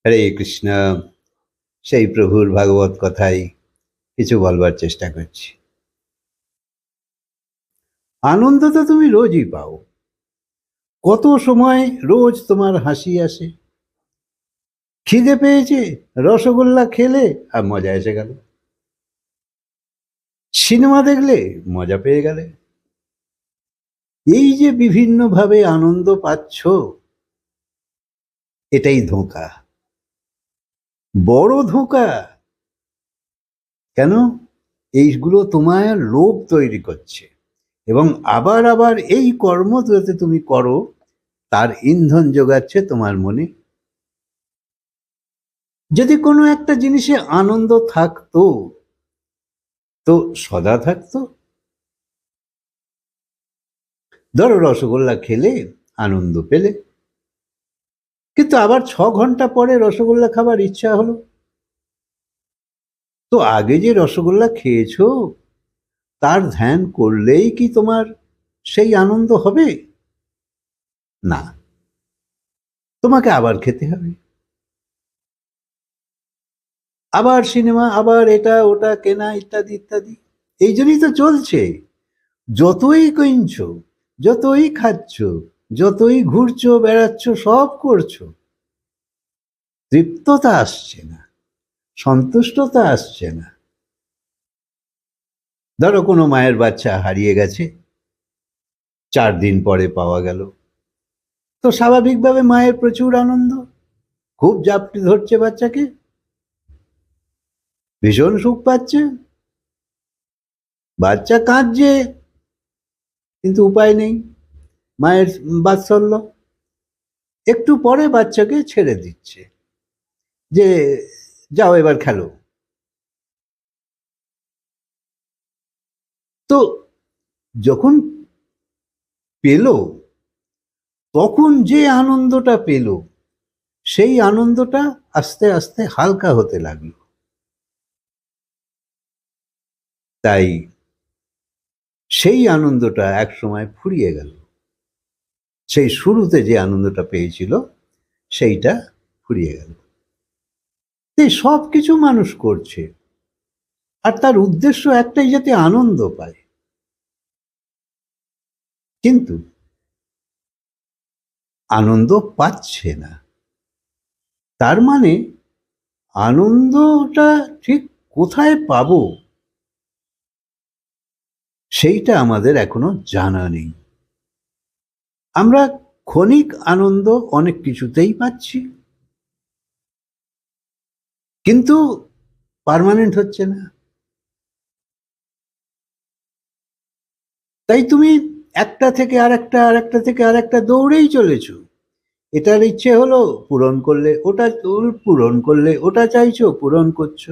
হরে কৃষ্ণ। সেই প্রভুর ভাগবত কথাই কিছু বলবার চেষ্টা করছি। আনন্দ তো তুমি রোজই পাও। কত সময় রোজ তোমার হাসি আসে, খিদে পেয়েছে, রসগোল্লা খেলে আর মজা এসে গেল, সিনেমা দেখলে মজা পেয়ে গেলে। এই যে বিভিন্নভাবে আনন্দ পাচ্ছ, এটাই ধোঁকা, বড় ধোঁকা। কেন? এইগুলো তোমার লোভ তৈরি করছে, এবং আবার আবার এই কর্ম যাতে তুমি করো তার ইন্ধন যোগাচ্ছে তোমার মনে। যদি কোনো একটা জিনিসে আনন্দ থাকতো তো সদা থাকতো। ধরো রসগোল্লা খেলে, আনন্দ পেলে, কিন্তু আবার 6 ঘন্টা পরে রসগোল্লা খাবার ইচ্ছা হলো, তো আগে যে রসগোল্লা খেয়েছো তার ধ্যান করলেই কি তোমার সেই আনন্দ হবে? না, তোমাকে আবার খেতে হবে, আবার সিনেমা, আবার এটা ওটা কেনা, ইত্যাদি ইত্যাদি। এই জন্যই তো চলছে। যতই কিনছো, যতই খাচ্ছ, যতই ঘুরছো বেড়াচ্ছ, সব করছো, তৃপ্ততা আসছে না, সন্তুষ্টতা আসছে না। ধরো কোনো মায়ের বাচ্চা হারিয়ে গেছে, 4 দিন পরে পাওয়া গেল, তো স্বাভাবিকভাবে মায়ের প্রচুর আনন্দ, খুব জাপটে ধরছে বাচ্চাকে, ভীষণ সুখ পাচ্ছে, বাচ্চা কাঁদছে, কিন্তু উপায় নেই, মায়ের বাৎসল্য। একটু পরে বাচ্চাকে ছেড়ে দিচ্ছে যে যাও এবার খেলো। তো যখন পেল, তখন যে আনন্দটা পেল, সেই আনন্দটা আস্তে আস্তে হালকা হতে লাগলো। তাই সেই আনন্দটা এক সময় ফুরিয়ে গেল। সেই শুরুতে যে আনন্দটা পেয়েছিল সেইটা ফুরিয়ে গেল। এই সব কিছু মানুষ করছে, আর তার উদ্দেশ্য একটাই, যাতে আনন্দ পায়। কিন্তু আনন্দ পাচ্ছে না, তার মানে আনন্দটা ঠিক কোথায় পাবো সেইটা আমাদের এখনো জানা নেই। আমরা ক্ষণিক আনন্দ অনেক কিছুতেই পাচ্ছি, কিন্তু পার্মানেন্ট হচ্ছে না। তাই তুমি একটা থেকে আরেকটা, আরেকটা থেকে আরেকটা দৌড়েই চলেছো। এটার ইচ্ছে হলো, পূরণ করলে ওটা, পূরণ করলে ওটা চাইছো, পূরণ করছো,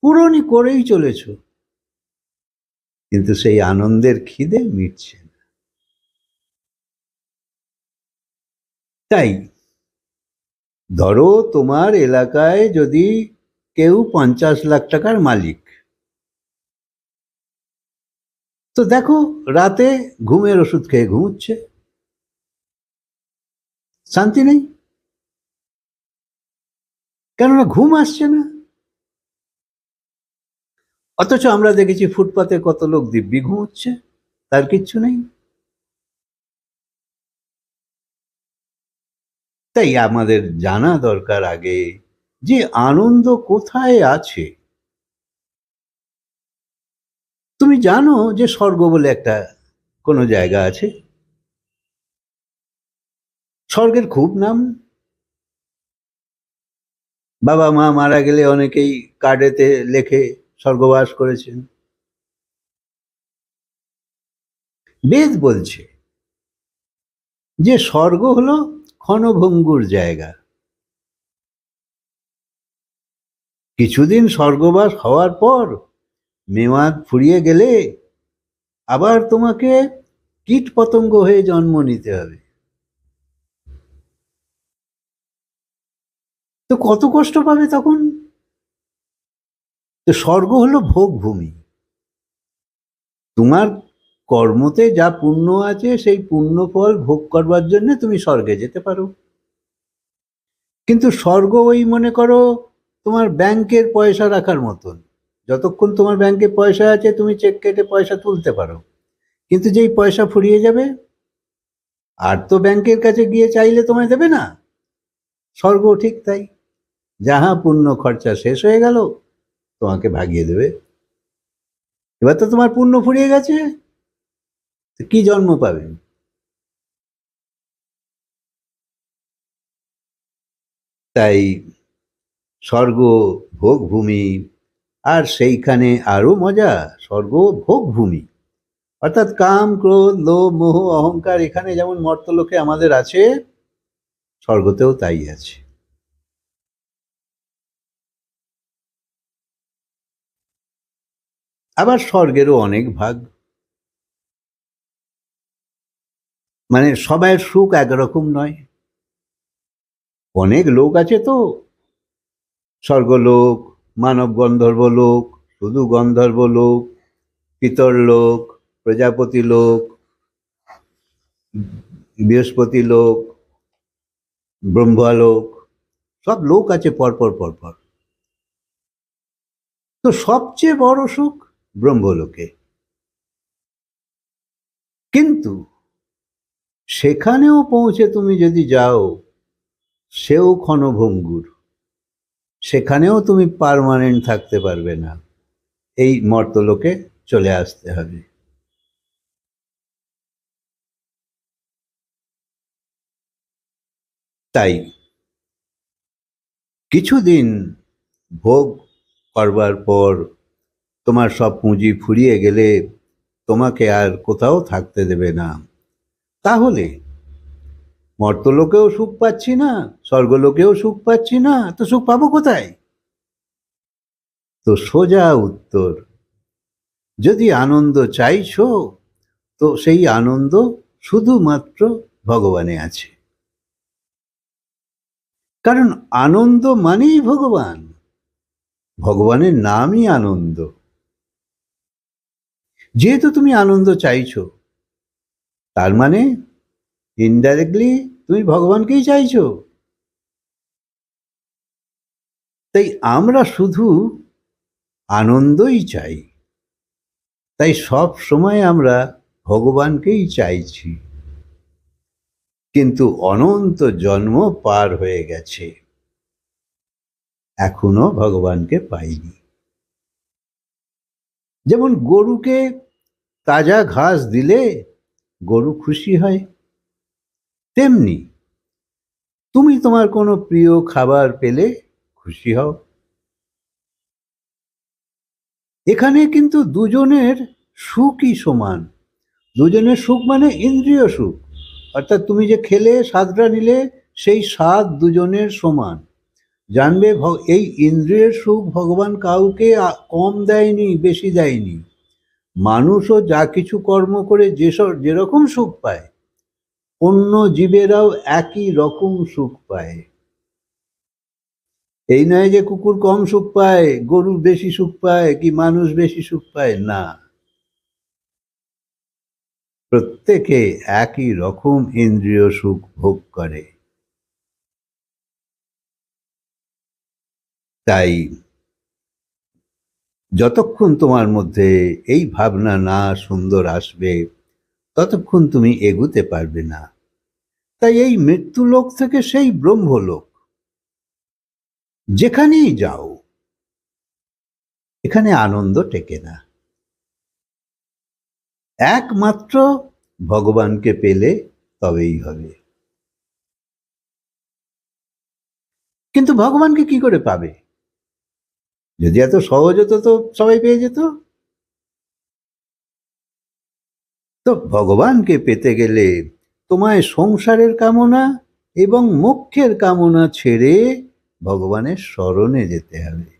পূরণই করেই চলেছো, কিন্তু সেই আনন্দের খিদে মিটছে না। তাই ধরো তোমার এলাকায় যদি কেউ 50 লাখ টাকার মালিক, তো দেখো রাতে ঘুমের ওষুধ খেয়ে ঘুমোচ্ছে, শান্তি নেই, কেননা ঘুম আসছে না। অথচ আমরা দেখেছি ফুটপাতে কত লোক দিব্যি ঘুমোচ্ছে, তার কিচ্ছু নেই। তাই আমাদের জানা দরকার আগে যে আনন্দ কোথায় আছে। তুমি জানো যে স্বর্গ বলে একটা কোনো জায়গা আছে? স্বর্গের খুব নাম। বাবা মা মারা গেলে অনেকেই কার্ডেতে লেখে স্বর্গবাস করেছেন। বেদ বলছে যে স্বর্গ হলো ক্ষণভঙ্গুর জায়গা। কিছুদিন স্বর্গবাস হওয়ার পর মেওয়াদ ফুরিয়ে গেলে আবার তোমাকে কীট পতঙ্গ হয়ে জন্ম নিতে হবে। তো কত কষ্ট পাবে তখন। তো স্বর্গ হলো ভোগভূমি। তোমার কর্মতে যা পুণ্য আছে সেই পুণ্য ফল ভোগ করবার জন্য তুমি স্বর্গে যেতে পারো। কিন্তু স্বর্গ ওই মনে করো তোমার ব্যাংকের পয়সা রাখার মতন। যতক্ষণ তোমার ব্যাংকে পয়সা আছে তুমি চেক কেটে পয়সা তুলতে পারো, কিন্তু যেই পয়সা ফুরিয়ে যাবে আর তো ব্যাংকের কাছে গিয়ে চাইলে তোমায় দেবে না। স্বর্গ ঠিক তাই, যাহা পুণ্য খরচা শেষ হয়ে গেল তোমাকে ভাগিয়ে দেবে। এবার তো তোমার পুণ্য ফুরিয়ে গেছে, তো কি জন্ম পাবে? তাই স্বর্গ ভোগভূমি, আর সেইখানে আরো মজা, স্বর্গ ভোগভূমি অর্থাৎ কাম ক্রোধ লোভ মোহ অহংকার এখানে যেমন মর্তলোকে আমাদের আছে, স্বর্গতেও তাই আছে। আবার স্বর্গেরও অনেক ভাগ, মানে সবার সুখ একরকম নয়। অনেক লোক আছে তো, স্বর্গলোক, মানব গন্ধর্ব লোক, শুধু গন্ধর্ব লোক, পিতর লোক, প্রজাপতি লোক, বৃহস্পতি লোক, ব্রহ্মলোক, সব লোক আছে পরপর পরপর। তো সবচেয়ে বড় সুখ ব্রহ্মলোকে, কিন্তু সেখানেও পৌঁছে তুমি যদি যাও সেও ক্ষণভঙ্গুর, সেখানেও তুমি পার্মানেন্ট থাকতে পারবে না, এই মর্তলোকে চলে আসতে হবে। তাই কিছুদিন ভোগ করবার পর তোমার সব পুঁজি ফুরিয়ে গেলে তোমাকে আর কোথাও থাকতে দেবে না। তাহলে মর্তলোকেও সুখ পাচ্ছি না, স্বর্গলোকেও সুখ পাচ্ছি না, তো সুখ পাবো কোথায়? তো সোজা উত্তর, যদি আনন্দ চাইছো তো সেই আনন্দ শুধুমাত্র ভগবানে আছে। কারণ আনন্দ মানেই ভগবান, ভগবানের নামই আনন্দ। যেহেতু তুমি আনন্দ চাইছো, তার মানে ইনডাইরেক্টলি তুমি ভগবানকেই চাইছো। তাই আমরা শুধু আনন্দই চাই, তাই সব সময় আমরা ভগবানকেই চাইছি, কিন্তু অনন্ত জন্ম পার হয়ে গেছে, এখনো ভগবানকে পাইনি। যেমন গরুকে তাজা ঘাস দিলে গরু খুশি হয়, তেমনি তুমি তোমার কোনো প্রিয় খাবার পেলে খুশি হও। এখানে কিন্তু দুজনের সুখই সমান। দুজনের সুখ মানে ইন্দ্রিয় সুখ, অর্থাৎ তুমি যে খেলে স্বাদটা নিলে সেই স্বাদ দুজনের সমান। জানবে এই ইন্দ্রিয়ের সুখ ভগবান কাউকে কম দেয়নি, বেশি দেয়নি। মানুষও যা কিছু কর্ম করে যেরকম সুখ পায়, অন্য জীবেরাও একই রকম সুখ পায়। এই নয় যে কুকুর কম সুখ পায়, গরু বেশি সুখ পায়, কি মানুষ বেশি সুখ পায়, না। প্রত্যেকে একই রকম ইন্দ্রিয় সুখ ভোগ করে। তাই যতক্ষণ তোমার মধ্যে এই ভাবনা না সুন্দর আসবে, ততক্ষণ তুমি এগুতে পারবে না। তাই এই মৃত্যুলোক থেকে সেই ব্রহ্মলোক, যেখানেই যাও এখানে আনন্দ টেকে না। একমাত্র ভগবানকে পেলে তবেই হবে। কিন্তু ভগবানকে কি করে পাবে? যদি এত সহজ হতো তো সবাই পেয়ে যেত। তো ভগবানকে পেতে গেলে তোমায় সংসারের কামনা এবং মোক্ষের কামনা ছেড়ে ভগবানের শরণে যেতে হবে।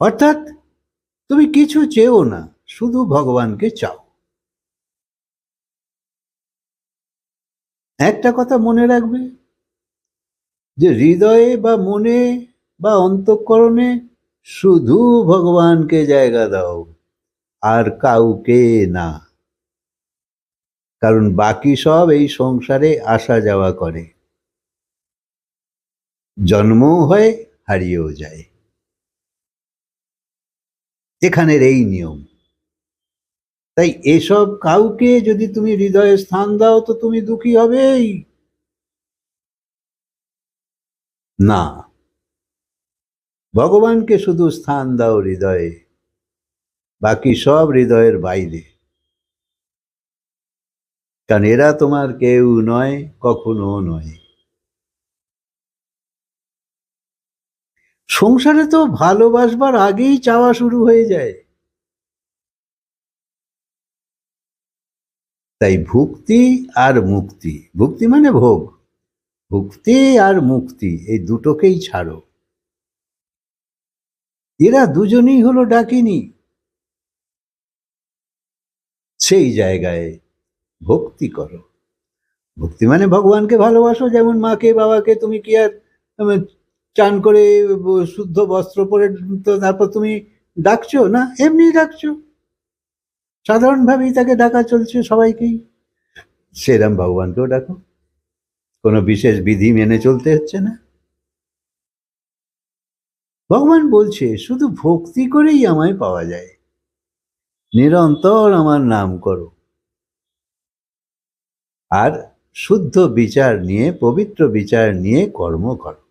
অর্থাৎ তুমি কিছু চেও না, শুধু ভগবানকে চাও। একটা কথা মনে রাখবে, যে হৃদয়ে বা মনে বা অন্তঃকরণে শুধু ভগবানকে জায়গা দাও, আর কাউকে না। কারণ বাকি সব এই সংসারে আসা যাওয়া করে, জন্মও হয়, হারিয়েও যায়। এখানের এই নিয়ম। তাই এসব কাউকে যদি তুমি হৃদয়ে স্থান দাও তো তুমি দুঃখী হবেই না। ভগবানকে শুধু স্থান দাও হৃদয়ে, বাকি সব হৃদয়ের বাইরে। কারণ এরা তোমার কেউ নয়, কখনো নয়। সংসারে তো ভালোবাসবার আগেই চাওয়া শুরু হয়ে যায়। তাই ভুক্তি আর মুক্তি, ভুক্তি মানে ভোগ, ভুক্তি আর মুক্তি এই দুটোকেই ছাড়ো। এরা দুজনেই হলো ডাকিনী। সেই জায়গায় ভক্তি করো। ভক্তি মানে ভগবানকে ভালোবাসো, যেমন মাকে বাবাকে তুমি কি আর চান করে শুদ্ধ বস্ত্র পরে তো তারপর তুমি ডাকছো না, এমনি ডাকছো, সাধারণভাবেই তাকে ডাকা চলছে সবাইকেই। সেরম ভগবানকেও ডাকো, কোনো বিশেষ বিধি মেনে চলতে হচ্ছে না। ভগবান বলছে শুধু ভক্তি করেই আমায় পাওয়া যায়, নিরন্তর আমার নাম করো আর শুদ্ধ বিচার নিয়ে, পবিত্র বিচার নিয়ে কর্ম করো।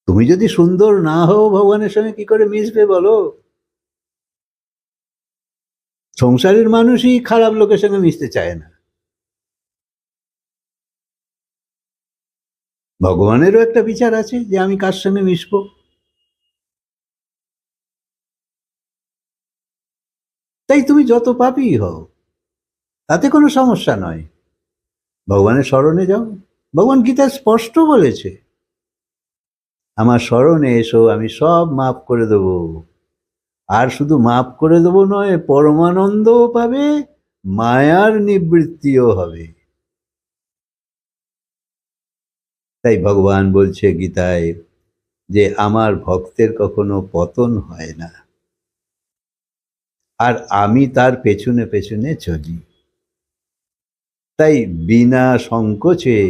তুমি যদি সুন্দর না হও, ভগবানের সঙ্গে কি করে মিশবে বলো? সংসারের মানুষই খারাপ লোকের সঙ্গে মিশতে চায় না। ভগবানেরও একটা বিচার আছে যে আমি কার সঙ্গে মিশবো। তাই তুমি যত পাপী হও তাতে কোনো সমস্যা নয়, ভগবানের স্মরণে যাও। ভগবান গীতা স্পষ্ট বলেছে, আমার স্মরণে এসো, আমি সব মাফ করে দেব। আর শুধু মাফ করে দেবো নয়, পরমানন্দও পাবে, মায়ার নিবৃত্তিও হবে। তাই ভগবান বলছে গীতায় যে আমার ভক্তের কখনো পতন হয় না, আর আমি তার পেছনে পেছনে চলি। তাই বিনা সংকোচে,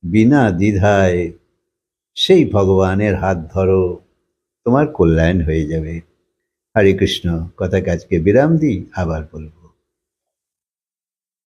বিনা দ্বিধায় সেই ভগবানের হাত ধরো, তোমার কল্যাণ হয়ে যাবে। হরে কৃষ্ণ। কথাকে আজকে বিরাম দিই, আবার বলবো।